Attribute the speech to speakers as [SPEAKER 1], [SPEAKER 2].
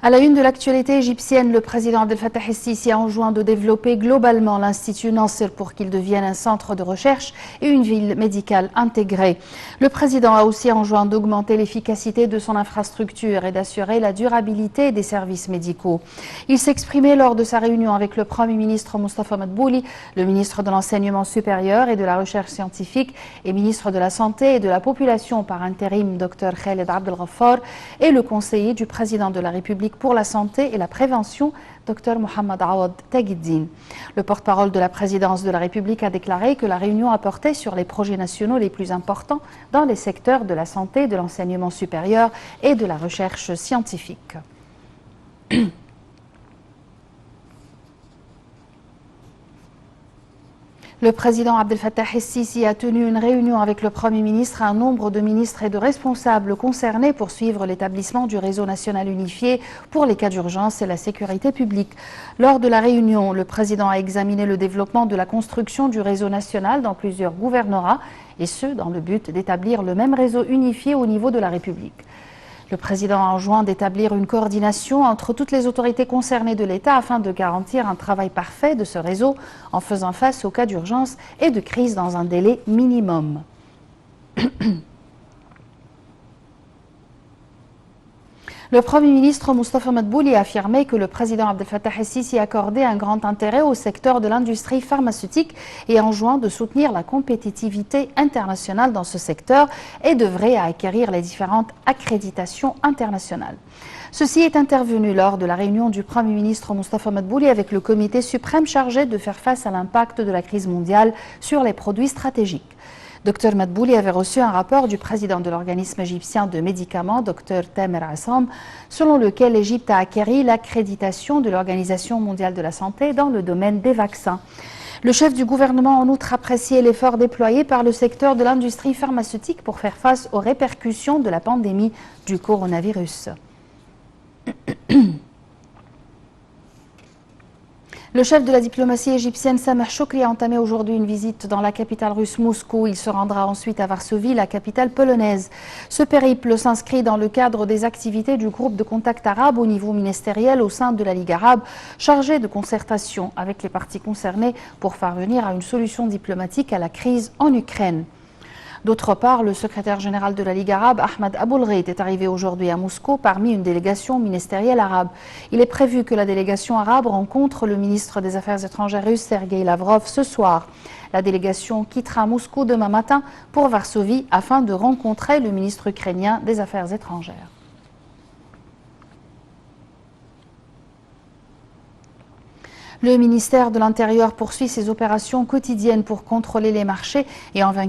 [SPEAKER 1] À la une de l'actualité égyptienne, le président Abdel Fattah el-Sisi a enjoint de développer globalement l'Institut Nasser pour qu'il devienne un centre de recherche et une ville médicale intégrée. Le président a aussi enjoint d'augmenter l'efficacité de son infrastructure et d'assurer la durabilité des services médicaux. Il s'exprimait lors de sa réunion avec le Premier ministre Moustapha Madbouli, le ministre de l'Enseignement supérieur et de la Recherche scientifique et ministre de la Santé et de la Population par intérim Dr Khaled Abdel Ghaffar et le conseiller du président de la République pour la santé et la prévention, Dr Mohamed Awad Taghiddine. Le porte-parole de la présidence de la République a déclaré que la réunion a porté sur les projets nationaux les plus importants dans les secteurs de la santé, de l'enseignement supérieur et de la recherche scientifique. Le président Abdel Fattah el-Sisi a tenu une réunion avec le Premier ministre, un nombre de ministres et de responsables concernés pour suivre l'établissement du réseau national unifié pour les cas d'urgence et la sécurité publique. Lors de la réunion, le président a examiné le développement de la construction du réseau national dans plusieurs gouvernorats, et ce, dans le but d'établir le même réseau unifié au niveau de la République. Le président a enjoint d'établir une coordination entre toutes les autorités concernées de l'État afin de garantir un travail parfait de ce réseau en faisant face aux cas d'urgence et de crise dans un délai minimum. Le Premier ministre Moustapha Madbouli a affirmé que le président Abdel Fattah el-Sisi accordait un grand intérêt au secteur de l'industrie pharmaceutique et enjoint de soutenir la compétitivité internationale dans ce secteur et d'œuvrer à acquérir les différentes accréditations internationales. Ceci est intervenu lors de la réunion du Premier ministre Moustapha Madbouli avec le comité suprême chargé de faire face à l'impact de la crise mondiale sur les produits stratégiques. Dr Madbouli avait reçu un rapport du président de l'organisme égyptien de médicaments, Dr Tamer Assam, selon lequel l'Égypte a acquis l'accréditation de l'Organisation mondiale de la santé dans le domaine des vaccins. Le chef du gouvernement en outre apprécié l'effort déployé par le secteur de l'industrie pharmaceutique pour faire face aux répercussions de la pandémie du coronavirus. Le chef de la diplomatie égyptienne Sameh Choukri a entamé aujourd'hui une visite dans la capitale russe Moscou. Il se rendra ensuite à Varsovie, la capitale polonaise. Ce périple s'inscrit dans le cadre des activités du groupe de contact arabe au niveau ministériel au sein de la Ligue arabe, chargé de concertation avec les parties concernées pour parvenir à une solution diplomatique à la crise en Ukraine. D'autre part, le secrétaire général de la Ligue arabe, Ahmed Aboulgheit, est arrivé aujourd'hui à Moscou parmi une délégation ministérielle arabe. Il est prévu que la délégation arabe rencontre le ministre des Affaires étrangères russe, Sergei Lavrov, ce soir. La délégation quittera Moscou demain matin pour Varsovie afin de rencontrer le ministre ukrainien des Affaires étrangères. Le ministère de l'Intérieur poursuit ses opérations quotidiennes pour contrôler les marchés et en vainqueur